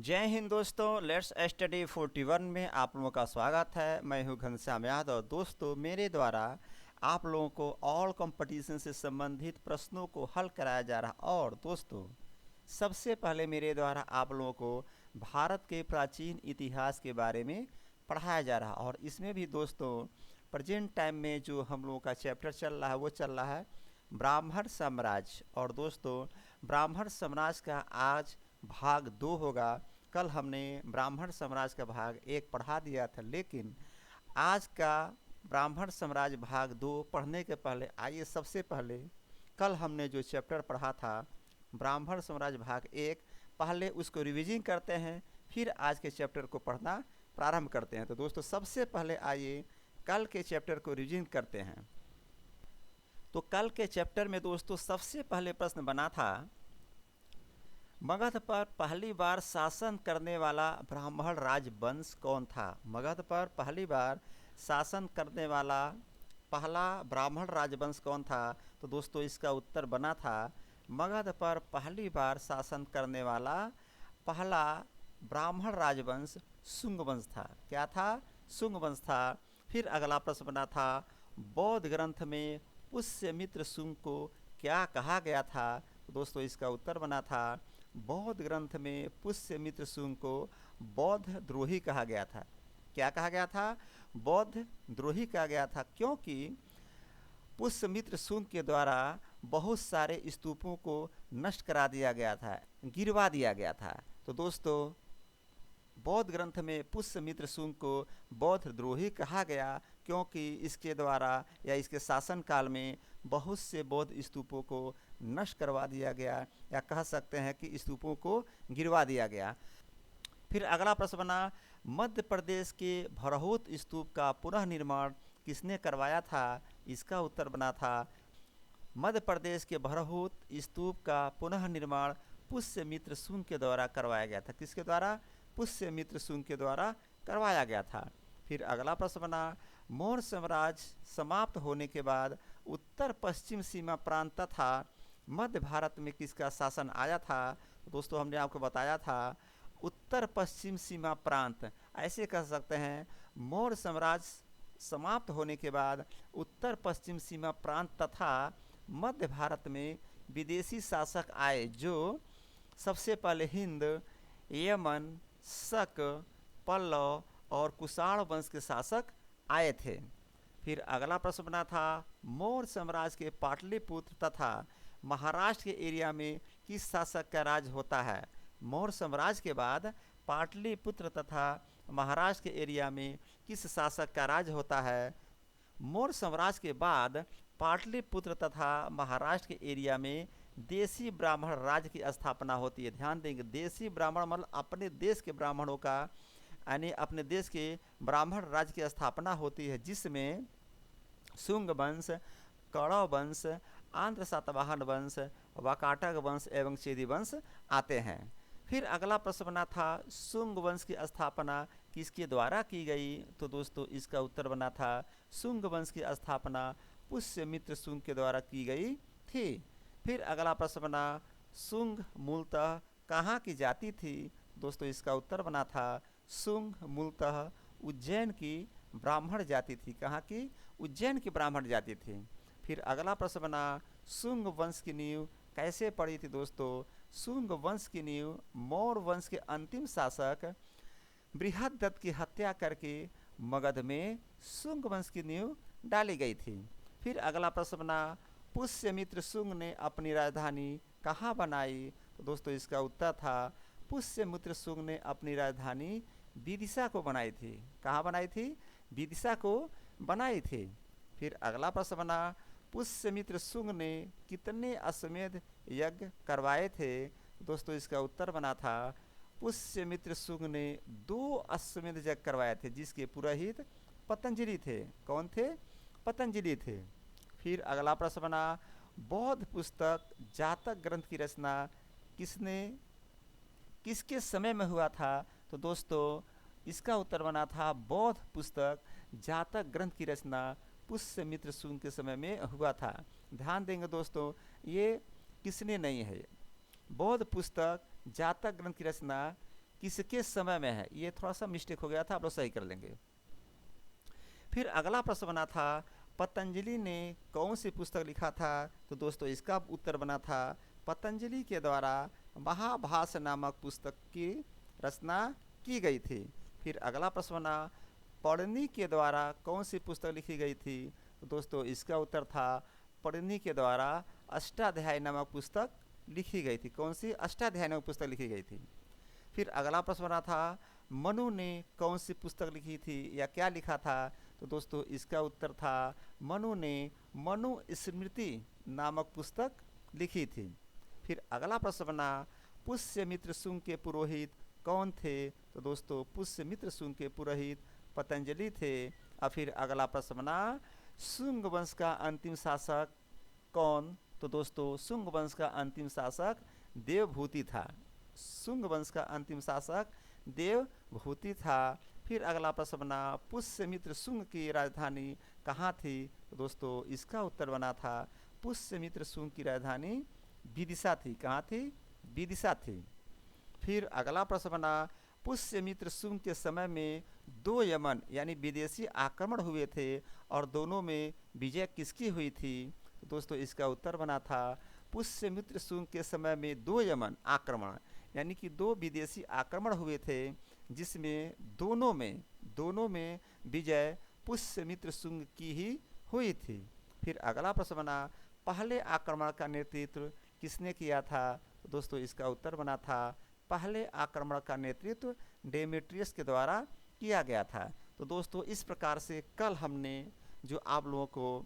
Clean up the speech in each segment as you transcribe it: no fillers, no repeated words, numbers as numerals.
जय हिंद दोस्तों, let's study 41 में आप लोगों का स्वागत है। मैं हूं घनश्याम यादव और दोस्तों मेरे द्वारा आप लोगों को ऑल कंपटीशन से संबंधित प्रश्नों को हल कराया जा रहा। और दोस्तों सबसे पहले मेरे द्वारा आप लोगों को भारत के प्राचीन इतिहास के बारे में पढ़ाया जा रहा। और इसमें भी दोस्तों प्रेजेंट टाइम में जो हम लोगों का चैप्टर चल रहा है वो चल रहा है ब्राह्मण साम्राज्य। और दोस्तों ब्राह्मण साम्राज्य का आज भाग 2 होगा। कल हमने ब्राह्मण साम्राज्य का भाग 1 पढ़ा दिया था, लेकिन आज का ब्राह्मण साम्राज्य भाग 2 पढ़ने के पहले आइए सबसे पहले कल हमने जो चैप्टर पढ़ा था ब्राह्मण साम्राज्य भाग 1 पहले उसको रिवीजन करते हैं, फिर आज के चैप्टर को पढ़ना प्रारंभ करते हैं। तो दोस्तों सबसे पहले आइए कल के चैप्टर को रिवीजन करते हैं। तो कल के चैप्टर में दोस्तों सबसे पहले प्रश्न बना था मगध पर पहली बार शासन करने वाला ब्राह्मण राजवंश कौन था। मगध पर पहली बार शासन करने वाला पहला ब्राह्मण राजवंश कौन था। तो दोस्तों इसका उत्तर बना था मगध पर पहली बार शासन करने वाला पहला ब्राह्मण राजवंश शुंग वंश था। क्या था? शुंग वंश था। फिर अगला प्रश्न बना था बौद्ध ग्रंथ में पुष्यमित्र शुंग को क्या कहा गया था। तो दोस्तों इसका उत्तर बना था बौद्ध ग्रंथ में पुष्यमित्र शुंग को बौद्ध द्रोही कहा गया था। क्या कहा गया था? बौद्ध द्रोही कहा गया था, क्योंकि पुष्यमित्र शुंग के द्वारा बहुत सारे स्तूपों को नष्ट करा दिया गया था, गिरवा दिया गया था। तो दोस्तों बौद्ध ग्रंथ में पुष्यमित्र शुंग को बौद्ध द्रोही कहा गया, क्योंकि इसके द्वारा या इसके शासन काल में बहुत से बौद्ध स्तूपों को नष्ट करवा दिया गया, या कह सकते हैं कि स्तूपों को गिरवा दिया गया। फिर अगला प्रश्न बना मध्य प्रदेश के भरहुत स्तूप का पुनः निर्माण किसने करवाया था। इसका उत्तर बना था मध्य प्रदेश के भरहुत स्तूप का पुनः निर्माण पुष्यमित्र शुंग के द्वारा करवाया गया था। किसके द्वारा? पुष्यमित्र शुंग के द्वारा करवाया गया था। फिर अगला प्रश्न बना मौर्य साम्राज्य समाप्त होने के बाद उत्तर पश्चिम सीमा प्रांत तथा मध्य भारत में किसका शासन आया था। दोस्तों हमने आपको बताया था उत्तर पश्चिम सीमा प्रांत, ऐसे कह सकते हैं मौर्य साम्राज्य समाप्त होने के बाद उत्तर पश्चिम सीमा प्रांत तथा मध्य भारत में विदेशी शासक आए, जो सबसे पहले हिंद, यमन, शक, पल्लव और कुषाण वंश के शासक आए थे। फिर अगला प्रश्न बना था मौर्य साम्राज्य के पाटलिपुत्र तथा महाराष्ट्र के एरिया में किस शासक का राज होता है। मौर्य साम्राज्य के बाद पाटलिपुत्र तथा महाराष्ट्र के एरिया में किस शासक का राज होता है। मौर्य साम्राज्य के बाद पाटलिपुत्र तथा महाराष्ट्र के एरिया में देशी ब्राह्मण राज्य की स्थापना होती है। ध्यान देंगे, देशी ब्राह्मण मतलब अपने देश के ब्राह्मणों का, यानी अपने देश के ब्राह्मण राज्य की स्थापना होती है, जिसमें शुंग वंश, कौरव वंश, आंध्र सातवाहन वंश, वाकाटक वंश एवं चेदी वंश आते हैं। फिर अगला प्रश्न बना था शुंग वंश की स्थापना किसके द्वारा की गई। तो दोस्तों इसका उत्तर बना था शुंग वंश की स्थापना पुष्यमित्र शुंग के द्वारा की गई थी। फिर अगला प्रश्न बना शुंग मूलतः कहाँ की जाति थी। दोस्तों इसका उत्तर बना था शुंग मूलतः उज्जैन की ब्राह्मण जाति थी। कहाँ की? उज्जैन की ब्राह्मण जाति थी। फिर अगला प्रश्न बना शुंग वंश की नींव कैसे पड़ी थी। दोस्तों शुंग वंश की नींव मौर्य वंश के अंतिम शासक बृहदत्त की हत्या करके मगध में शुंग वंश की नींव डाली गई थी। फिर अगला प्रश्न बना पुष्यमित्र शुंग ने अपनी राजधानी कहाँ बनाई। तो दोस्तों इसका उत्तर था पुष्यमित्र शुंग ने अपनी राजधानी विदिशा को बनाई थी। कहाँ बनाई थी? विदिशा को बनाई थी। फिर अगला प्रश्न बना पुष्यमित्र शुंग ने कितने अश्वमेध यज्ञ करवाए थे। दोस्तों इसका उत्तर बना था पुष्यमित्र शुंग ने 2 अश्वमेध यज्ञ करवाए थे, जिसके पुरोहित पतंजलि थे। कौन थे? पतंजलि थे। फिर अगला प्रश्न बना बौद्ध पुस्तक जातक ग्रंथ की रचना किसके समय में हुआ था। तो दोस्तों इसका उत्तर बना था बौद्ध पुस्तक जातक ग्रंथ की रचना पुष्यमित्र शुंग के समय में हुआ था। ध्यान देंगे दोस्तों ये किसने नहीं है, बौद्ध पुस्तक जातक ग्रंथ की रचना किसके समय में है, ये थोड़ा सा मिस्टेक हो गया था, आप लोग सही कर लेंगे। फिर अगला प्रश्न बना था पतंजलि ने कौन सी पुस्तक लिखा था, तो दोस्तों इसका उत्तर बना था पतंजलि के द्वारा महाभाष्य नामक पुस्तक की रचना की गई थी। फिर अगला प्रश्न बना पढ़नी के द्वारा कौन सी पुस्तक लिखी गई थी, तो दोस्तों इसका उत्तर था पढ़नी के द्वारा अष्टाध्यायी नामक पुस्तक लिखी गई थी। कौन सी? अष्टाध्यायी नामक पुस्तक लिखी गई थी। फिर अगला प्रश्न बना था मनु ने कौन सी पुस्तक लिखी थी या क्या लिखा था, तो दोस्तों इसका उत्तर था मनु ने मनु स्मृति नामक पुस्तक लिखी थी। फिर अगला प्रश्न बना पुष्यमित्र शुंग के पुरोहित कौन थे, तो दोस्तों पुष्यमित्र शुंग के पुरोहित पतंजलि थे। और फिर अगला प्रश्न बना शुंग वंश का अंतिम शासक कौन, तो दोस्तों शुंग वंश का अंतिम शासक देवभूति था। शुंग वंश का अंतिम शासक देवभूति था। फिर अगला प्रश्न बना पुष्यमित्र शुंग की राजधानी कहाँ थी, तो दोस्तों इसका उत्तर बना था पुष्यमित्र शुंग की राजधानी विदिशा थी। कहाँ थी? विदिशा थी। फिर अगला प्रश्न बना पुष्यमित्र शुंग के समय में 2 यमन यानी विदेशी आक्रमण हुए थे और दोनों में विजय किसकी हुई थी, तो दोस्तों इसका उत्तर बना था पुष्यमित्र शुंग के समय में 2 यमन आक्रमण यानी कि 2 विदेशी आक्रमण हुए थे, जिसमें दोनों में विजय पुष्यमित्र शुंग की ही हुई थी। फिर अगला प्रश्न बना पहले आक्रमण का नेतृत्व किसने किया था, तो दोस्तों इसका उत्तर बना था पहले आक्रमण का नेतृत्व डेमेट्रियस के द्वारा किया गया था। तो दोस्तों इस प्रकार से कल हमने जो आप लोगों को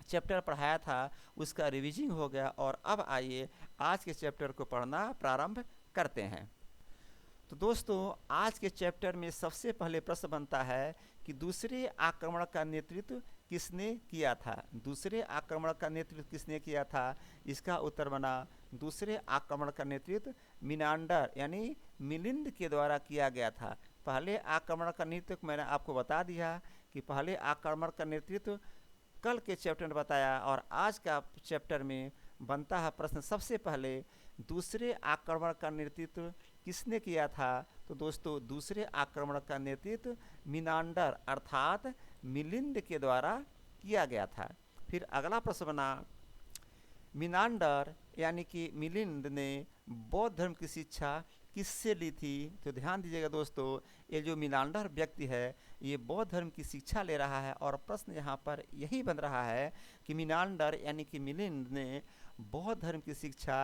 चैप्टर पढ़ाया था उसका रिवीजिंग हो गया और अब आइए आज के चैप्टर को पढ़ना प्रारंभ करते हैं। तो दोस्तों आज के चैप्टर में सबसे पहले प्रश्न बनता है कि दूसरे आक्रमण का नेतृत्व किसने किया था। दूसरे आक्रमण का नेतृत्व किसने किया था, इसका उत्तर बना दूसरे आक्रमण का नेतृत्व मिनांडर यानी मिलिंद के द्वारा किया गया था। पहले आक्रमण का नेतृत्व मैंने आपको बता दिया कि पहले आक्रमण का नेतृत्व कल के चैप्टर में बताया और आज का चैप्टर में बनता है प्रश्न सबसे पहले दूसरे आक्रमण का नेतृत्व किसने किया था, तो दोस्तों दूसरे आक्रमण का नेतृत्व मिनांडर अर्थात मिलिंद के द्वारा किया गया था। फिर अगला प्रश्न बना मिनांडर यानी कि मिलिंद ने बौद्ध धर्म की शिक्षा किससे ली थी, तो ध्यान दीजिएगा दोस्तों ये जो मिनांडर व्यक्ति है ये बौद्ध धर्म की शिक्षा ले रहा है और प्रश्न यहाँ पर यही बन रहा है कि मिनांडर यानी कि मिलिंद ने बौद्ध धर्म की शिक्षा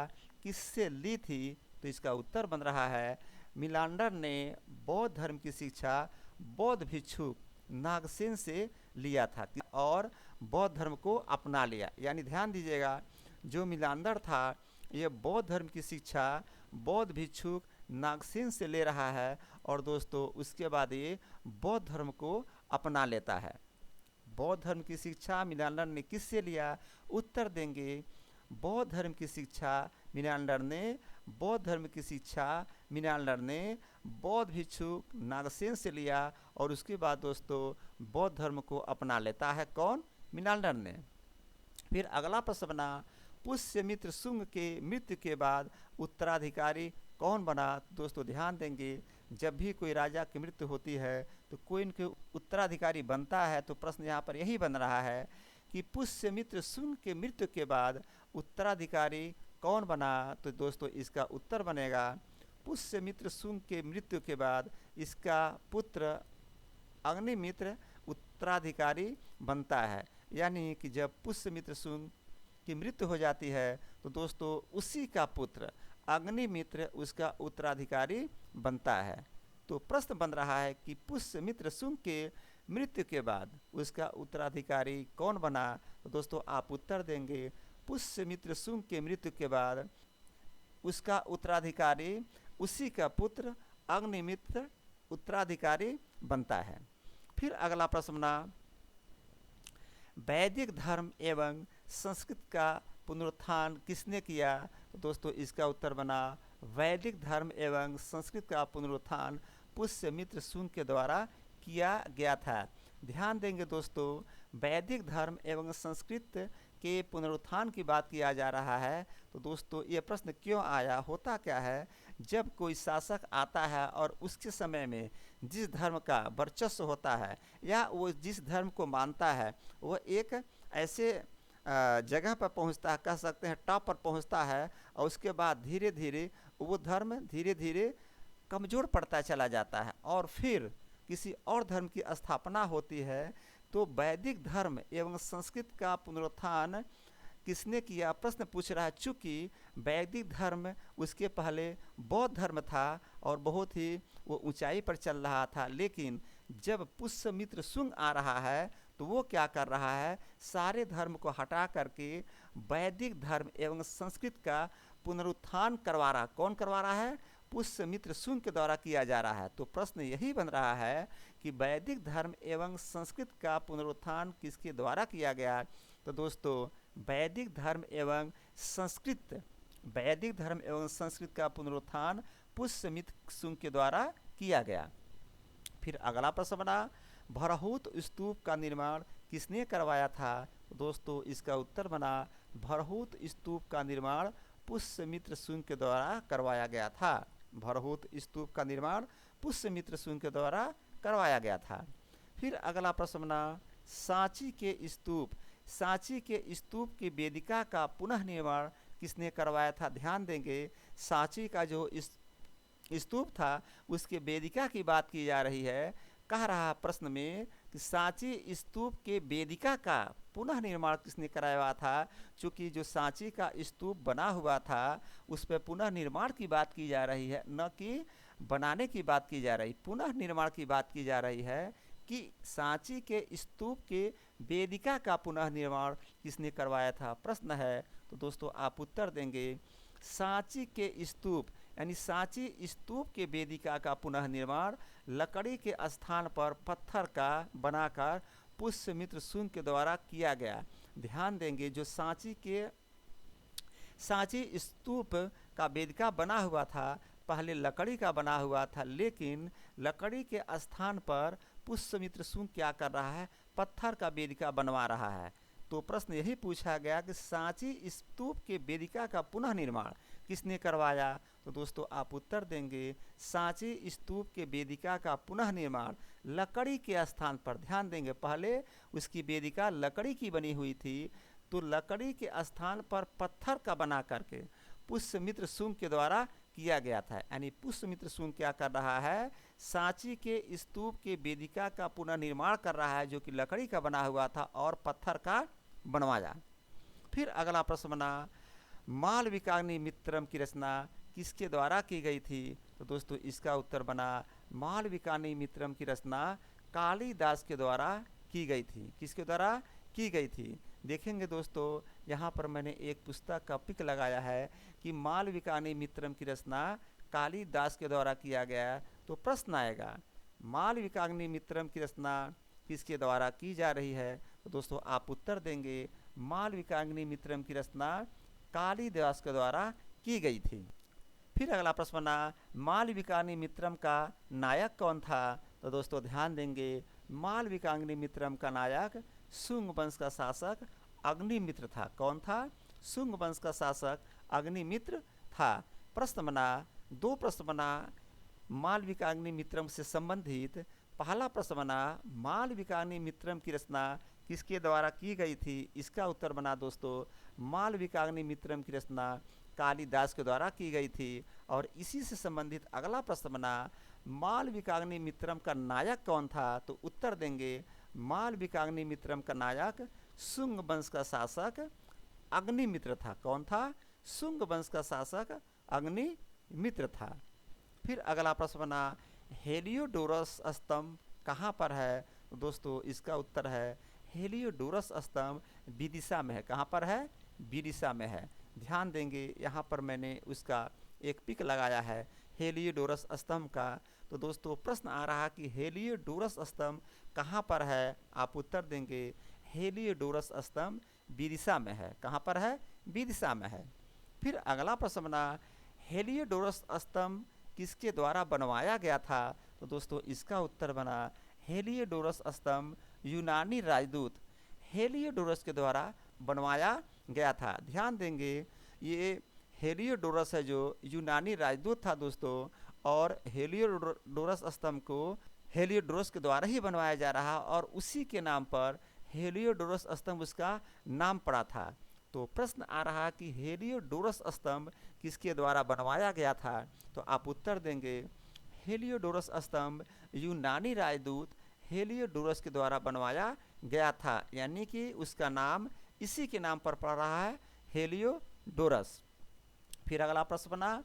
किससे ली थी, तो इसका उत्तर बन रहा है मिनांडर ने बौद्ध धर्म की शिक्षा बौद्ध भिक्षुक नागसेन से लिया था और बौद्ध धर्म को अपना लिया। यानी ध्यान दीजिएगा जो मिनांडर था ये बौद्ध धर्म की शिक्षा बौद्ध भिक्षुक नागसेन से ले रहा है और दोस्तों उसके बाद ये बौद्ध धर्म को अपना लेता है। बौद्ध धर्म की शिक्षा मिनांडर ने किससे लिया, उत्तर देंगे बौद्ध धर्म की शिक्षा मिनांडर ने बौद्ध धर्म की शिक्षा मिनांडर ने बौद्ध भिक्षुक नागसेन से लिया और उसके बाद दोस्तों बौद्ध धर्म को अपना लेता है कौन, मिनांडर ने। फिर अगला प्रश्न बना पुष्यमित्र शुंग के मृत्यु के बाद उत्तराधिकारी कौन बना। दोस्तों ध्यान देंगे जब भी कोई राजा की मृत्यु होती है तो कोई इनके उत्तराधिकारी बनता है, तो प्रश्न यहाँ पर यही बन रहा है कि पुष्यमित्र शुंग के मृत्यु के बाद उत्तराधिकारी कौन बना। तो दोस्तों इसका उत्तर बनेगा पुष्यमित्र शुंग के मृत्यु के बाद इसका पुत्र अग्निमित्र उत्तराधिकारी बनता है। यानी कि जब पुष्यमित्र शुंग की मृत्यु हो जाती है तो दोस्तों उसी का पुत्र अग्निमित्र उसका उत्तराधिकारी बनता है। तो प्रश्न बन रहा है कि पुष्यमित्र शुंग के मृत्यु के बाद उसका उत्तराधिकारी कौन बना। तो दोस्तों आप उत्तर देंगे पुष्यमित्र शुंग के मृत्यु के बाद उसका उत्तराधिकारी उसी का पुत्र अग्निमित्र उत्तराधिकारी बनता है। फिर अगला प्रश्न बना वैदिक धर्म एवं संस्कृत का पुनरुत्थान किसने किया। तो दोस्तों इसका उत्तर बना वैदिक धर्म एवं संस्कृत का पुनरुत्थान पुष्यमित्र शुंग के द्वारा किया गया था। ध्यान देंगे दोस्तों वैदिक धर्म एवं संस्कृत के पुनरुत्थान की बात किया जा रहा है, तो दोस्तों ये प्रश्न क्यों आया? होता क्या है, जब कोई शासक आता है और उसके समय में जिस धर्म का वर्चस्व होता है या वो जिस धर्म को मानता है, वह एक ऐसे जगह पर पहुंचता है, कह सकते हैं टॉप पर पहुंचता है, और उसके बाद धीरे धीरे वो धर्म धीरे धीरे कमज़ोर पड़ता चला जाता है और फिर किसी और धर्म की स्थापना होती है। तो वैदिक धर्म एवं संस्कृत का पुनरुत्थान किसने किया? प्रश्न पूछ रहा है। चूँकि वैदिक धर्म उसके पहले बौद्ध धर्म था और बहुत ही वो ऊंचाई पर चल रहा था, लेकिन जब पुष्यमित्र शुंग आ रहा है तो वो क्या कर रहा है? सारे धर्म को हटा करके वैदिक धर्म एवं संस्कृत का पुनरुत्थान करवा रहा। कौन करवा रहा है? पुष्यमित्र शुंग के द्वारा किया जा रहा है। तो प्रश्न यही बन रहा है कि वैदिक धर्म एवं संस्कृत का पुनरुत्थान किसके द्वारा किया गया? तो दोस्तों वैदिक धर्म एवं संस्कृत का पुनरुत्थान पुष्यमित्र शुंग के द्वारा किया गया। फिर अगला प्रश्न बना, भरहुत स्तूप का निर्माण किसने करवाया था? तो दोस्तों इसका उत्तर बना, भरहुत स्तूप का निर्माण पुष्यमित्र शुंग के द्वारा करवाया गया था। भरहुत स्तूप का निर्माण पुष्यमित्र शुंग के द्वारा करवाया गया था। फिर अगला प्रश्न बना, सांची के स्तूप की वेदिका का पुनः निर्माण किसने करवाया था? ध्यान देंगे, सांची का जो स्तूप था उसके वेदिका की बात की जा रही है। कह रहा प्रश्न में कि सांची स्तूप के वेदिका का पुनः निर्माण किसने कराया था? चूँकि जो सांची का स्तूप बना हुआ था उस पर पुनः निर्माण की बात की जा रही है, न कि बनाने की बात की जा रही, पुनः निर्माण की बात की जा रही है कि सांची के स्तूप के वेदिका का पुनः निर्माण किसने करवाया था? प्रश्न है। तो दोस्तों आप उत्तर देंगे, सांची के स्तूप यानी सांची स्तूप के वेदिका का पुनः निर्माण लकड़ी के स्थान पर पत्थर का बनाकर पुष्यमित्र शुंग के द्वारा किया गया। ध्यान देंगे, जो सांची स्तूप का वेदिका बना हुआ था पहले लकड़ी का बना हुआ था, लेकिन लकड़ी के स्थान पर पुष्यमित्र शुंग क्या कर रहा है? पत्थर का वेदिका बनवा रहा है। तो प्रश्न यही पूछा गया कि सांची स्तूप के वेदिका का पुनः निर्माण किसने करवाया? तो दोस्तों आप उत्तर देंगे, सांची स्तूप के वेदिका का पुनः निर्माण लकड़ी के स्थान पर। ध्यान देंगे, पहले उसकी वेदिका लकड़ी की बनी हुई थी, तो लकड़ी के स्थान पर पत्थर का बना करके पुष्यमित्र शुंग के द्वारा किया गया था। यानी पुष्यमित्र शुंग क्या कर रहा है? सांची के स्तूप के वेदिका का पुनः निर्माण कर रहा है, जो कि लकड़ी का बना हुआ था और पत्थर का बनवाया। फिर अगला प्रश्न बना, मालविकाग्नि मित्रम की रचना किसके द्वारा की गई थी? तो दोस्तों इसका उत्तर बना, मालविकाग्नि मित्रम की रचना कालिदास के द्वारा की गई थी। किसके द्वारा की गई थी? देखेंगे दोस्तों, यहाँ पर मैंने एक पुस्तक का पिक लगाया है कि मालविकाग्नि मित्रम की रचना कालिदास के द्वारा किया गया। तो प्रश्न आएगा, मालविकाग्नि मित्रम की रचना किसके द्वारा की जा रही है? तो दोस्तों आप उत्तर देंगे, मालविकाग्नि मित्रम की रचना कालिदास के द्वारा की गई थी। फिर अगला प्रश्न बना, मालविकाग्नि मित्रम का नायक कौन था? तो दोस्तों ध्यान देंगे, मालविकाग्नि मित्रम का नायक शुंग वंश का शासक अग्निमित्र था। कौन था? शुंग वंश का शासक अग्निमित्र था। प्रश्न बना, दो प्रश्न बना मालविकाग्नि मित्रम से संबंधित। पहला प्रश्न बना, मालविकाग्नि मित्रम की रचना किसके द्वारा की गई थी? इसका उत्तर बना दोस्तों, मालविकाग्नि मित्रम की रचना कालिदास के द्वारा की गई थी। और इसी से संबंधित अगला प्रश्न बना, मालविकाग्नि मित्रम का नायक कौन था? तो उत्तर देंगे, मालविकाग्नि मित्रम का नायक शुंग वंश का शासक अग्निमित्र था। कौन था? शुंग वंश का शासक अग्निमित्र था। फिर अगला प्रश्न बना, हेलियोडोरस स्तंभ कहाँ पर है? तो दोस्तों इसका उत्तर है, हेलियोडोरस स्तंभ विदिशा में है। कहाँ पर है? विदिशा में है। ध्यान देंगे, यहाँ पर मैंने उसका एक पिक लगाया है हेलियोडोरस स्तंभ का। तो दोस्तों प्रश्न आ रहा कि हेलियोडोरस स्तंभ कहाँ पर है? आप उत्तर देंगे, हेलियोडोरस स्तंभ विदिशा में है। कहाँ पर है? विदिशा में है। फिर अगला प्रश्न बना, हेलियोडोरस स्तंभ किसके द्वारा बनवाया गया था? तो दोस्तों इसका उत्तर बना, हेलियोडोरस स्तंभ यूनानी राजदूत हेलियोडोरस के द्वारा बनवाया गया था। ध्यान देंगे ये हेलियोडोरस है जो यूनानी राजदूत था दोस्तों, और हेलियोडोरस स्तंभ को हेलियोडोरस के द्वारा ही बनवाया जा रहा, और उसी के नाम पर हेलियोडोरस स्तंभ उसका नाम पड़ा था। तो प्रश्न आ रहा कि हेलियोडोरस स्तंभ किसके द्वारा बनवाया गया था, तो आप उत्तर देंगे हेलियोडोरस स्तंभ यूनानी राजदूत हेलियोडोरस के द्वारा बनवाया गया था, यानी कि उसका नाम इसी के नाम पर पड़ रहा है, हेलियोडोरस। फिर अगला प्रश्न बना,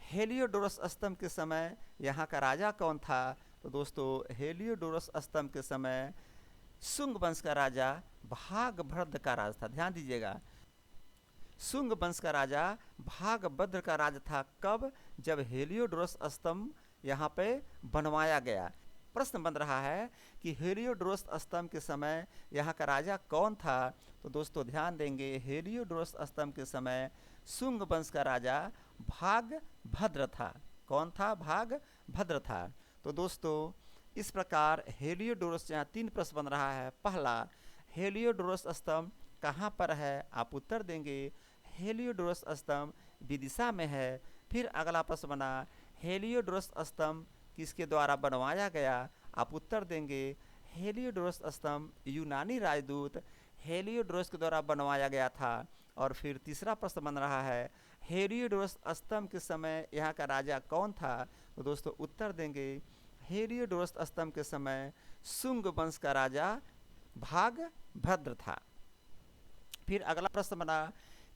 हेलियोडोरस स्तंभ के समय यहाँ का राजा कौन था, तो दोस्तों हेलियोडोरस स्तंभ के समय शुंग वंश का राजा भागभद्र का राज था। ध्यान दीजिएगा, शुंग वंश का राजा भागभद्र का राज था। कब? जब हेलियोडोरस स्तंभ यहाँ पे बनवाया गया। प्रश्न बन रहा है कि हेलियोडोरस स्तंभ के समय यहाँ का राजा कौन था, तो दोस्तों ध्यान देंगे हेलियोडोरस स्तंभ के समय शुंग वंश का राजा भागभद्र था। कौन था? भागभद्र था। तो दोस्तों इस प्रकार हेलियोडोरस, यहाँ 3 प्रश्न बन रहा है। पहला, हेलियोडोरस स्तंभ कहाँ पर है, आप उत्तर देंगे हेलियोडोरस स्तंभ विदिशा में है। फिर अगला प्रश्न बना, हेलियोडोरस स्तंभ किसके द्वारा बनवाया गया, आप उत्तर देंगे हेलियोडोरस स्तंभ यूनानी राजदूत हेलियोडोरस के द्वारा बनवाया गया था। और फिर तीसरा प्रश्न बन रहा है, हेलियोडोरस स्तंभ के समय यहाँ का राजा कौन था, तो दोस्तों उत्तर देंगे हेलियोडोरस स्तंभ के समय शुंग वंश का राजा भागभद्र था। फिर अगला प्रश्न बना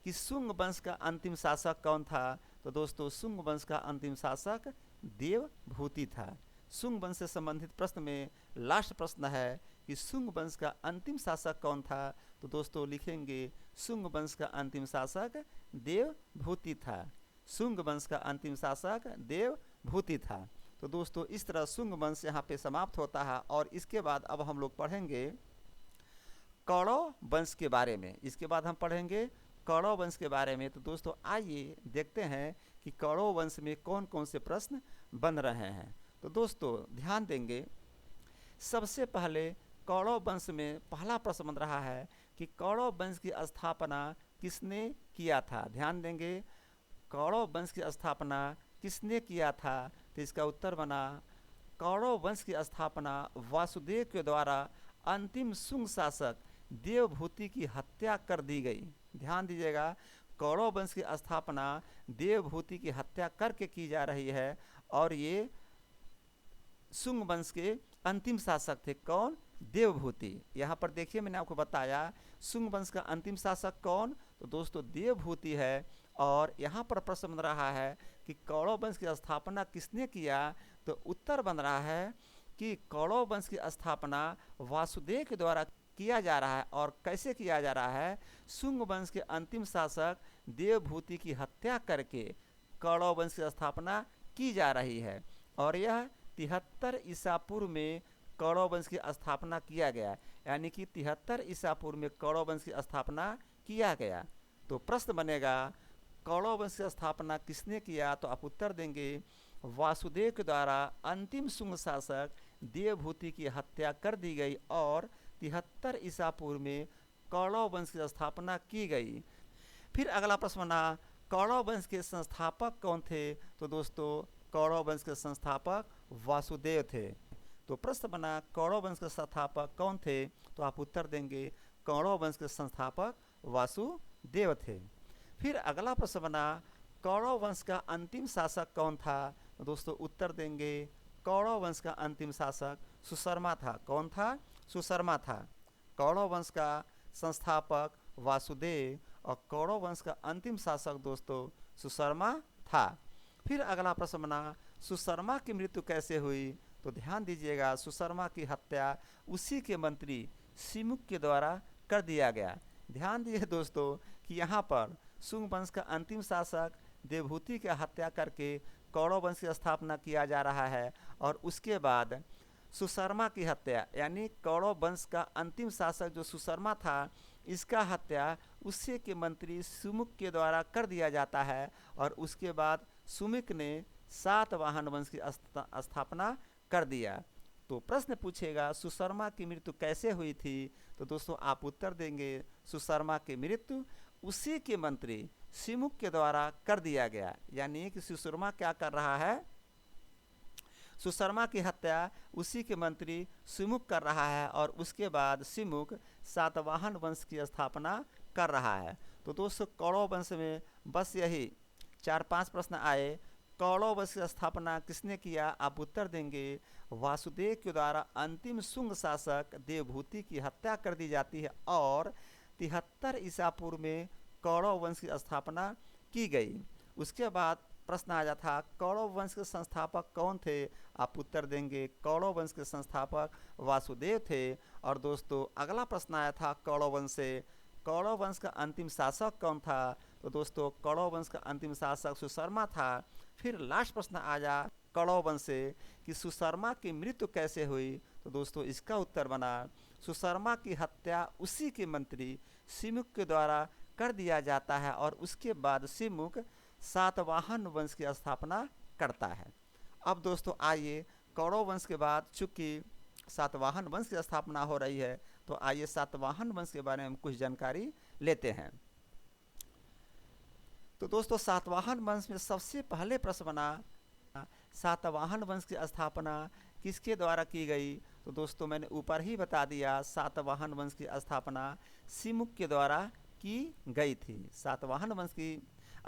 कि शुंग वंश का अंतिम शासक कौन था, तो दोस्तों शुंग वंश का अंतिम शासक देवभूति था। शुंग वंश से संबंधित प्रश्न में लास्ट प्रश्न है कि शुंग वंश का अंतिम शासक कौन था, तो दोस्तों लिखेंगे शुंग वंश का अंतिम शासक देवभूति था। शुंग वंश का अंतिम शासक देवभूति था। तो दोस्तों इस तरह शुंग वंश यहाँ पे समाप्त होता है, और इसके बाद अब हम लोग पढ़ेंगे कौरव वंश के बारे में। इसके बाद हम पढ़ेंगे कौरव वंश के बारे में। तो दोस्तों आइए देखते हैं कि कौरव वंश में कौन कौन से प्रश्न बन रहे हैं। तो दोस्तों ध्यान देंगे, सबसे पहले कौरव वंश में पहला प्रश्न बन रहा है कि कौरव वंश की स्थापना किसने किया था। ध्यान देंगे, कौरव वंश की स्थापना किसने किया था, तो इसका उत्तर बना कौरव वंश की स्थापना वासुदेव के द्वारा अंतिम शुंग शासक देवभूति की हत्या कर दी गई। ध्यान दीजिएगा, कौरव वंश की स्थापना देवभूति की हत्या करके की जा रही है, और ये शुंग वंश के अंतिम शासक थे। कौन? देवभूति। यहाँ पर देखिए मैंने आपको बताया शुंग वंश का अंतिम शासक कौन, तो दोस्तों देवभूति है। और यहाँ पर प्रश्न बन रहा है कि कौरव वंश की स्थापना किसने किया, तो उत्तर बन रहा है कि कौरव वंश की स्थापना वासुदेव के द्वारा किया जा रहा है। और कैसे किया जा रहा है? शुंग वंश के अंतिम शासक देवभूति की हत्या करके कौरव वंश की स्थापना की जा रही है, और यह 73 ईसा पूर्व में कौरव वंश की स्थापना किया गया, यानी कि 73 ईसा पूर्व में कौरव वंश की स्थापना किया गया। तो प्रश्न बनेगा कौरव वंश की स्थापना किसने किया, तो आप उत्तर देंगे वासुदेव के द्वारा अंतिम शुंग शासक देवभूति की हत्या कर दी गई, और 73 ईसा पूर्व में कौरव वंश की स्थापना की गई। फिर अगला प्रश्न बना कौरव वंश के संस्थापक कौन थे, तो दोस्तों कौरव वंश के संस्थापक वासुदेव थे। तो प्रश्न बना कौरव वंश के संस्थापक कौन थे, तो आप उत्तर देंगे कौरव वंश के संस्थापक वासुदेव थे। फिर अगला प्रश्न बना कौरव वंश का अंतिम शासक कौन था, तो दोस्तों उत्तर देंगे कौरव वंश का अंतिम शासक सुशर्मा था। कौन था? सुशर्मा था। कौरव वंश का संस्थापक वासुदेव, और कौरव वंश का अंतिम शासक दोस्तों सुशर्मा था। फिर अगला प्रश्न बना सुशर्मा की मृत्यु कैसे हुई, तो ध्यान दीजिएगा सुशर्मा की हत्या उसी के मंत्री सिमुक के द्वारा कर दिया गया। ध्यान दीजिए दोस्तों कि यहाँ पर शुंग वंश का अंतिम शासक देवभूति की हत्या करके कौरव वंश की स्थापना किया जा रहा है, और उसके बाद सुशर्मा की हत्या, यानी कौरव वंश का अंतिम शासक जो सुशर्मा था, इसका हत्या उसी के मंत्री सुमुक के द्वारा कर दिया जाता है, और उसके बाद सुमुक ने सातवाहन वंश की स्थापना कर दिया। दोस्तों प्रश्न पूछेगा सुशर्मा की मृत्यु कैसे हुई थी, तो दोस्तों आप उत्तर देंगे सुशर्मा की मृत्यु उसी के मंत्री सिमुक के द्वारा कर दिया गया। यानी कि सुशर्मा क्या कर रहा है, सुशर्मा की हत्या उसी के मंत्री सिमुक कर रहा है और उसके बाद सिमुक सातवाहन वंश की स्थापना कर रहा है। तो दोस्तों कौरव वंश में बस यही 4-5 प्रश्न आए। कौरव वंश की स्थापना किसने किया, आप उत्तर देंगे वासुदेव के द्वारा अंतिम शुंग शासक देवभूति की हत्या कर दी जाती है और 73 ईसा पूर्व में कौरव वंश की स्थापना की गई। उसके बाद प्रश्न आ जाता था कौरव वंश के संस्थापक कौन थे, आप उत्तर देंगे कौरव वंश के संस्थापक वासुदेव थे। और दोस्तों अगला प्रश्न आया था कौरव वंश से, कौरव वंश का अंतिम शासक कौन था, तो दोस्तों कौरव वंश का अंतिम शासक सुशर्मा था। फिर लास्ट प्रश्न आ जा कौरव वंश से कि सुशर्मा की मृत्यु कैसे हुई, तो दोस्तों इसका उत्तर बना सुशर्मा की हत्या उसी के मंत्री सिमुक के द्वारा कर दिया जाता है और उसके बाद सिमुक सातवाहन वंश की स्थापना करता है। अब दोस्तों आइए कौरव वंश के बाद चूंकि सातवाहन वंश की स्थापना हो रही है, तो आइए सातवाहन वंश के बारे में हम कुछ जानकारी लेते हैं। तो दोस्तों सातवाहन वंश में सबसे पहले प्रश्न बना सातवाहन वंश की स्थापना किसके द्वारा की गई, तो दोस्तों मैंने ऊपर ही बता दिया सातवाहन वंश की स्थापना सिमुक के द्वारा की गई थी। सातवाहन वंश की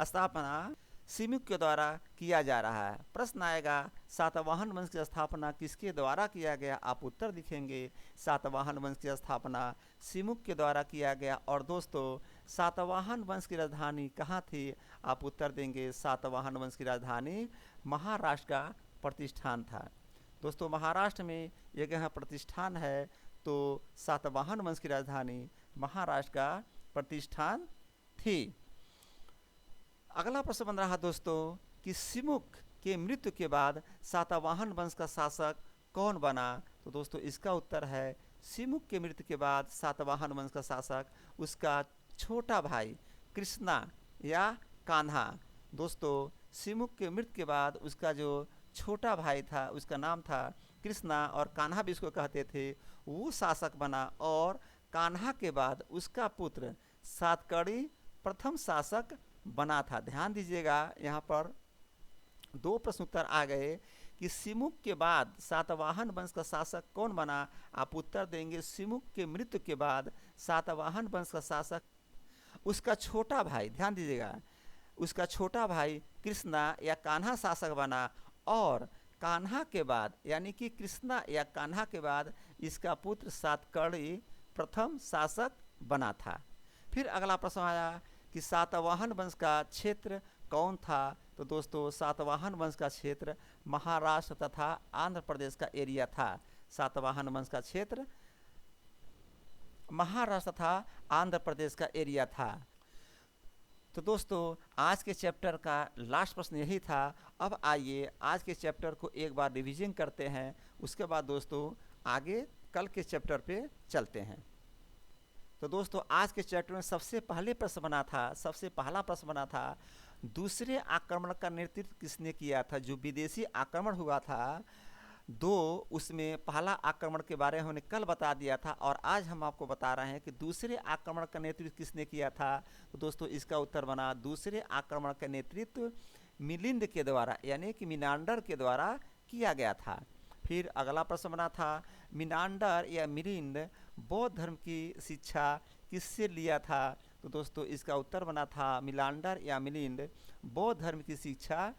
स्थापना सिमुक के द्वारा किया जा रहा है। प्रश्न आएगा सातवाहन वंश की स्थापना किसके द्वारा किया गया, आप उत्तर लिखेंगे सातवाहन वंश की स्थापना सिमुक के द्वारा किया गया। और दोस्तों सातवाहन वंश की राजधानी कहाँ थी, आप उत्तर देंगे सातवाहन वंश की राजधानी महाराष्ट्र का प्रतिष्ठान था। दोस्तों महाराष्ट्र में एक यहाँ प्रतिष्ठान है, तो सातवाहन वंश की राजधानी महाराष्ट्र का प्रतिष्ठान थी। अगला प्रश्न बन रहा दोस्तों कि सिमुक के मृत्यु के बाद सातवाहन वंश का शासक कौन बना, तो दोस्तों इसका उत्तर है सिमुक के मृत्यु के बाद सातवाहन वंश का शासक उसका छोटा भाई कृष्णा या कान्हा। दोस्तों सिमुक के मृत्यु के बाद उसका जो छोटा भाई था उसका नाम था कृष्णा और कान्हा भी उसको कहते थे, वो शासक बना और कान्हा के बाद उसका पुत्र सातकर्णी प्रथम शासक बना था। ध्यान दीजिएगा यहाँ पर 2 प्रश्न उत्तर आ गए कि सिमुक के बाद सातवाहन वंश का शासक कौन बना, आप उत्तर देंगे सिमुक के मृत्यु के बाद सातवाहन वंश का शासक उसका छोटा भाई, ध्यान दीजिएगा उसका छोटा भाई कृष्णा या कान्हा शासक बना और कान्हा के बाद यानी कि कृष्णा या कान्हा के बाद इसका पुत्र सातकर्णी प्रथम शासक बना था। फिर अगला प्रश्न आया कि सातवाहन वंश का क्षेत्र कौन था, तो दोस्तों सातवाहन वंश का क्षेत्र महाराष्ट्र तथा आंध्र प्रदेश का एरिया था। सातवाहन वंश का क्षेत्र महाराष्ट्र तथा आंध्र प्रदेश का एरिया था। तो दोस्तों आज के चैप्टर का लास्ट प्रश्न यही था। अब आइए आज के चैप्टर को एक बार रिवीजन करते हैं, उसके बाद दोस्तों आगे कल के चैप्टर पे चलते हैं। तो दोस्तों आज के चैप्टर में सबसे पहला प्रश्न बना था दूसरे आक्रमण का नेतृत्व किसने किया था। जो विदेशी आक्रमण हुआ था उसमें पहला आक्रमण के बारे में हमने कल बता दिया था और आज हम आपको बता रहे हैं कि दूसरे आक्रमण का नेतृत्व किसने किया था। तो दोस्तों इसका उत्तर बना दूसरे आक्रमण का नेतृत्व मिलिंद के द्वारा यानी कि मिनांडर के द्वारा किया गया था। फिर अगला प्रश्न बना था मिनांडर या मिलिंद बौद्ध धर्म की शिक्षा किससे लिया था। तो दोस्तों इसका उत्तर बना था मिलांडर या मिलिंद बौद्ध धर्म की शिक्षा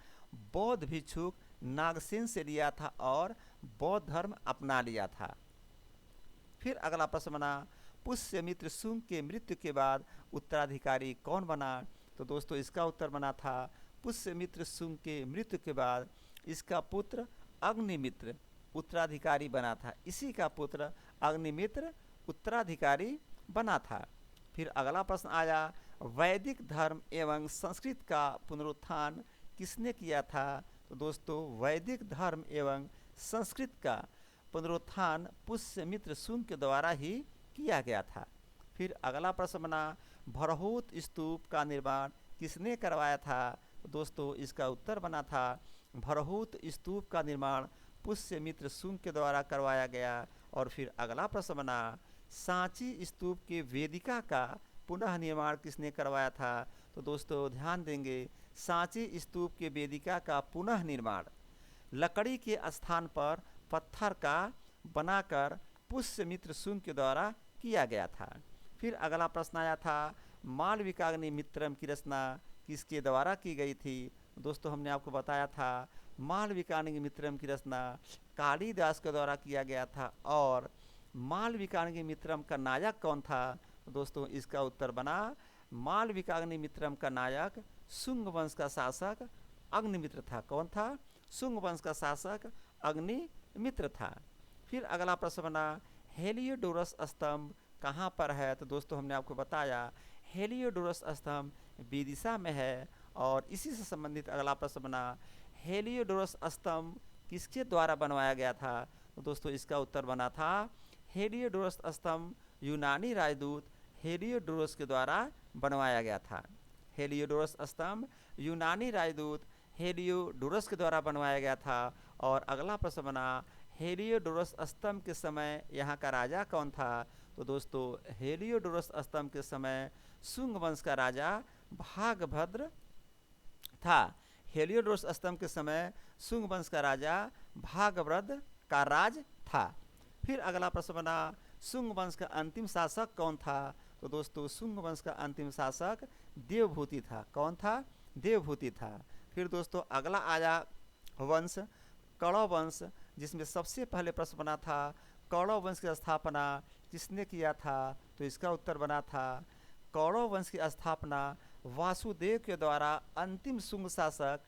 बौद्ध भिक्षुक नागसेन से लिया था और बौद्ध धर्म अपना लिया था। फिर अगला प्रश्न बना पुष्यमित्र शुंग के मृत्यु के बाद उत्तराधिकारी कौन बना। तो दोस्तों इसका उत्तर बना था पुष्यमित्र शुंग के मृत्यु के बाद इसका पुत्र अग्निमित्र उत्तराधिकारी बना था। इसी का पुत्र अग्निमित्र उत्तराधिकारी बना था। फिर अगला प्रश्न आया वैदिक धर्म एवं संस्कृत का पुनरुत्थान किसने किया था। तो दोस्तों वैदिक धर्म एवं संस्कृत का पुनरुत्थान पुष्यमित्र शुंग के द्वारा ही किया गया था। फिर अगला प्रश्न बना भरहुत स्तूप का निर्माण किसने करवाया था। तो दोस्तों इसका उत्तर बना था भरहुत स्तूप का निर्माण पुष्यमित्र शुंग के द्वारा करवाया गया। और फिर अगला प्रश्न बना, सांची स्तूप के वेदिका का पुनः निर्माण किसने करवाया था? तो दोस्तों ध्यान देंगे, सांची स्तूप के वेदिका का पुनः निर्माण लकड़ी के स्थान पर पत्थर का बनाकर पुष्यमित्र शुंग के द्वारा किया गया था। फिर अगला प्रश्न आया था, मालविकाग्नि मित्रम की रचना किसके द्वारा की गई थी? दोस्तों हमने आपको बताया था मालविकाग्नि मित्रम की रचना कालिदास के द्वारा किया गया था। और मालविकाग्नि मित्रम का नायक कौन था? तो दोस्तों इसका उत्तर बना, मालविकाग्नि मित्रम का नायक शुंग वंश का शासक अग्निमित्र था। कौन था? शुंग वंश का शासक अग्निमित्र था। फिर अगला प्रश्न बना, हेलियोडोरस स्तंभ कहाँ पर है? तो दोस्तों हमने आपको बताया हेलियोडोरस स्तंभ विदिशा में है। और इसी से संबंधित अगला प्रश्न बना, हेलियोडोरस स्तंभ किसके द्वारा बनवाया गया था? तो दोस्तों इसका उत्तर बना था, हेलियोडोरस स्तंभ यूनानी राजदूत हेलियोडोरस के द्वारा बनवाया गया था। हेलियोडोरस स्तंभ यूनानी राजदूत हेलियोडोरस के द्वारा बनवाया गया था। और अगला प्रश्न बना, हेलियोडोरस स्तंभ के समय यहाँ का राजा कौन था? तो दोस्तों हेलियोडोरस स्तंभ के समय शुंग वंश का राजा भागभद्र था। हेलियोडोरस स्तंभ के समय शुंग वंश का राजा भागभद्र का राज था। फिर अगला प्रश्न बना, शुंग वंश का अंतिम शासक कौन था? तो दोस्तों शुंग वंश का अंतिम शासक देवभूति था। कौन था? देवभूति था। फिर दोस्तों अगला आया वंश कौरव वंश, जिसमें सबसे पहले प्रश्न बना था कौरव वंश की स्थापना किसने किया था? तो इसका उत्तर बना था, कौरव वंश की स्थापना वासुदेव के द्वारा अंतिम शुंग शासक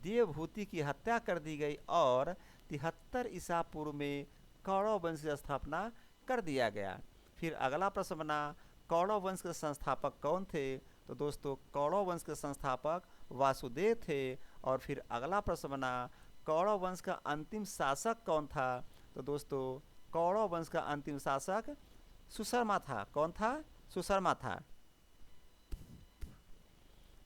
देवभूति की हत्या कर दी गई और 73 ईसा पूर्व में कौरव वंश की स्थापना कर दिया गया। फिर अगला प्रश्न बना, कौरव वंश के संस्थापक कौन थे? तो दोस्तों कौरव वंश के संस्थापक वासुदेव थे। और फिर अगला प्रश्न बना, कौरव वंश का अंतिम शासक कौन था? तो दोस्तों कौरव वंश का अंतिम शासक सुशर्मा था। कौन था? सुशर्मा था।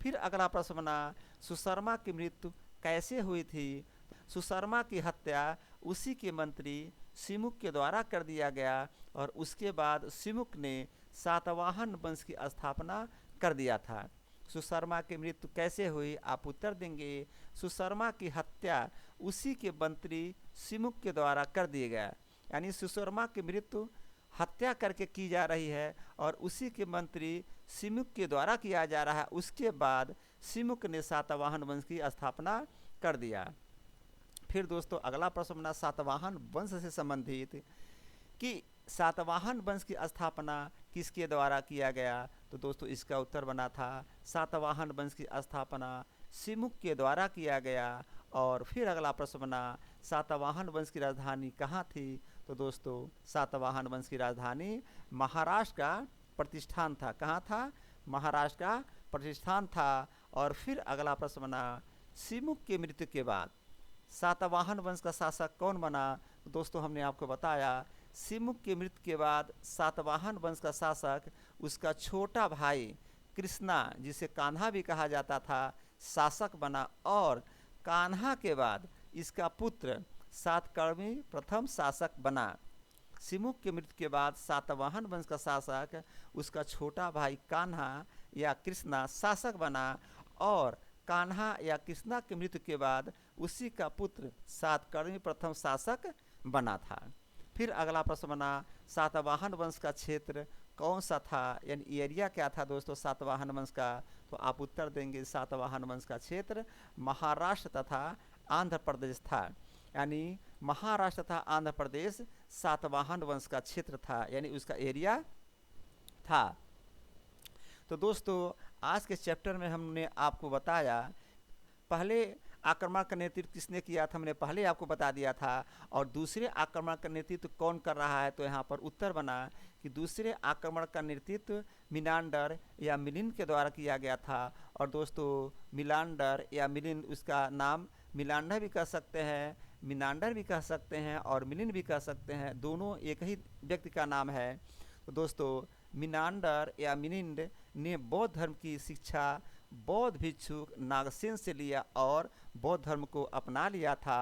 फिर अगला प्रश्न बना, सुशर्मा की मृत्यु कैसे हुई थी? सुशर्मा की हत्या उसी के मंत्री सिमुक के द्वारा कर दिया गया और उसके बाद सिमुक ने सातवाहन वंश की स्थापना कर दिया था। सुशर्मा की मृत्यु कैसे हुई? आप उत्तर देंगे, सुशर्मा की हत्या उसी के मंत्री सिमुक के द्वारा कर दिया गया। यानी सुशर्मा की मृत्यु हत्या करके की जा रही है और उसी के मंत्री सिमुक के द्वारा किया जा रहा है। उसके बाद सिमुक ने सातवाहन वंश की स्थापना कर दिया। फिर दोस्तों अगला प्रश्न बना सातवाहन वंश से संबंधित कि सातवाहन वंश की स्थापना किसके द्वारा किया गया? तो दोस्तों इसका उत्तर बना था, सातवाहन वंश की स्थापना सिमुक के द्वारा किया गया। और फिर अगला प्रश्न बना, सातवाहन वंश की राजधानी कहाँ थी? तो दोस्तों सातवाहन वंश की राजधानी महाराष्ट्र का प्रतिष्ठान था। कहाँ था? महाराष्ट्र का प्रतिष्ठान था। और फिर अगला प्रश्न बना, सिमुक की मृत्यु के बाद सातवाहन वंश का शासक कौन बना? तो दोस्तों हमने आपको बताया सिमुक की मृत्यु के बाद सातवाहन वंश का शासक उसका छोटा भाई कृष्णा, जिसे कान्हा भी कहा जाता था, शासक बना। और कान्हा के बाद इसका पुत्र सातकर्णी प्रथम शासक बना। सिमुक की मृत्यु के बाद सातवाहन वंश का शासक उसका छोटा भाई कान्हा या कृष्णा शासक बना और कान्हा या कृष्णा की मृत्यु के बाद उसी का पुत्र सातकर्णी प्रथम शासक बना था। फिर अगला प्रश्न बना, सातवाहन वंश का क्षेत्र कौन सा था? यानी एरिया क्या था दोस्तों सातवाहन वंश का? तो आप उत्तर देंगे, सातवाहन वंश का क्षेत्र महाराष्ट्र तथा आंध्र प्रदेश था। यानी महाराष्ट्र तथा आंध्र प्रदेश सातवाहन वंश का क्षेत्र था, यानी उसका एरिया था। तो दोस्तों आज के चैप्टर में हमने आपको बताया पहले आक्रमण का नेतृत्व किसने किया था, हमने पहले आपको बता दिया था। और दूसरे आक्रमण का नेतृत्व कौन कर रहा है? तो यहाँ पर उत्तर बना कि दूसरे आक्रमण का नेतृत्व मिनांडर या मिलिंद के द्वारा किया गया था। और दोस्तों मिलांडर या मिलिंद, उसका नाम मिलांडर भी कह सकते हैं, मिनांडर भी कह सकते हैं और मिलिंद भी कह सकते हैं, दोनों एक ही व्यक्ति का नाम है। तो दोस्तों मिनांडर या मिलिंद ने बौद्ध धर्म की शिक्षा बौद्ध भिक्षुक नागसेन से लिया और बौद्ध धर्म को अपना लिया था।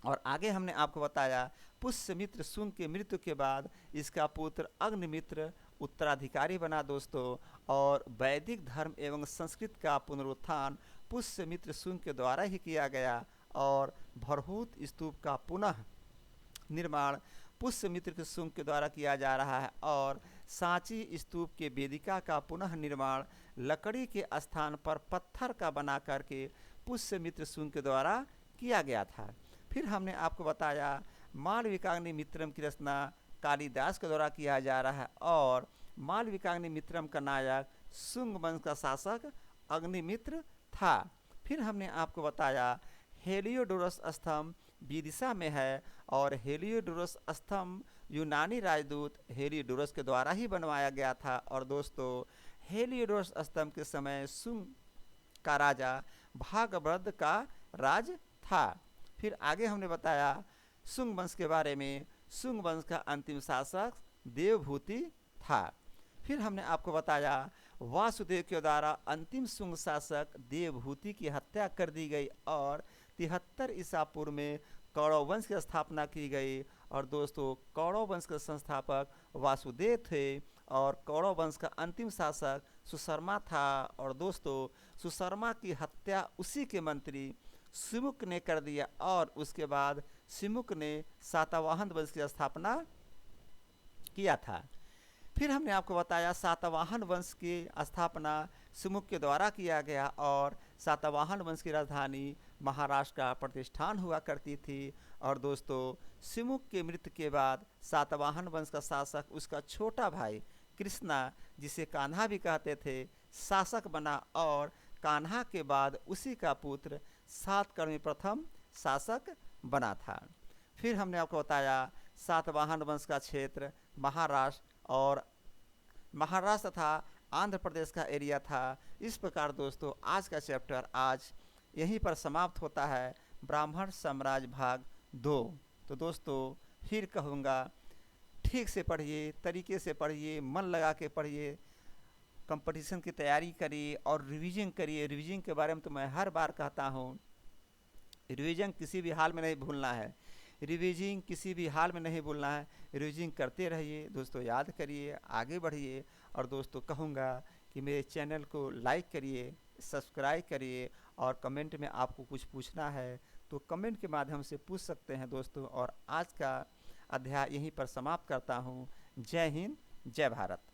और आगे हमने आपको बताया पुष्यमित्र शुंग के मृत्यु के बाद इसका पुत्र अग्निमित्र उत्तराधिकारी बना दोस्तों। और वैदिक धर्म एवं संस्कृत का पुनरुत्थान पुष्यमित्र शुंग के द्वारा ही किया गया और भरहूत स्तूप का पुनः निर्माण पुष्यमित्र के शुंग के द्वारा किया जा रहा है और सांची स्तूप के वेदिका का पुनः निर्माण लकड़ी के स्थान पर पत्थर का बना करके पुष्यमित्र शुंग के द्वारा किया गया था। फिर हमने आपको बताया मालविकाग्नि मित्रम की रचना कालिदास के द्वारा किया जा रहा है और मालविकाग्नि मित्रम का नायक शुंग वंश का शासक अग्निमित्र था। फिर हमने आपको बताया हेलियोडोरस स्तंभ विदिशा में है और हेलियोडोरस स्तंभ यूनानी राजदूत हेलियोडोरस के द्वारा ही बनवाया गया था। और दोस्तों हेलियोडोरस स्तंभ के समय शुंग का राजा भागभद्र का राज था। फिर आगे हमने बताया शुंग वंश के बारे में, शुंग वंश का अंतिम शासक देवभूति था। फिर हमने आपको बताया वासुदेव के द्वारा अंतिम शुंग शासक देवभूति की हत्या कर दी गई और 73 ईसा पूर्व में कौरव वंश की स्थापना की गई। और दोस्तों कौरव वंश के संस्थापक वासुदेव थे और कौरव वंश का अंतिम शासक सुशर्मा था। और दोस्तों सुशर्मा की हत्या उसी के मंत्री सिमुक ने कर दिया और उसके बाद सिमुक ने सातवाहन वंश की स्थापना किया था। फिर हमने आपको बताया सातवाहन वंश की स्थापना सिमुक के द्वारा किया गया और सातवाहन वंश की राजधानी महाराष्ट्र का प्रतिष्ठान हुआ करती थी। और दोस्तों सिमुक के मृत्यु के बाद सातवाहन वंश का शासक उसका छोटा भाई कृष्णा, जिसे कान्हा भी कहते थे, शासक बना और कान्हा के बाद उसी का पुत्र सातकर्णी प्रथम शासक बना था। फिर हमने आपको बताया सातवाहन वंश का क्षेत्र महाराष्ट्र तथा आंध्र प्रदेश का एरिया था। इस प्रकार दोस्तों आज का चैप्टर आज यहीं पर समाप्त होता है, ब्राह्मण साम्राज्य भाग 2। तो दोस्तों फिर कहूँगा ठीक से पढ़िए, तरीके से पढ़िए, मन लगा के पढ़िए, कंपटीशन की तैयारी करिए और रिवीजन करिए। रिवीजन के बारे में तो मैं हर बार कहता हूँ, रिवीजन किसी भी हाल में नहीं भूलना है, रिवीजिंग किसी भी हाल में नहीं भूलना है। रिवीजिंग करते रहिए दोस्तों, याद करिए, आगे बढ़िए। और दोस्तों कहूँगा कि मेरे चैनल को लाइक करिए, सब्सक्राइब करिए और कमेंट में आपको कुछ पूछना है तो कमेंट के माध्यम से पूछ सकते हैं दोस्तों। और आज का अध्याय यहीं पर समाप्त करता हूँ। जय हिंद, जय भारत।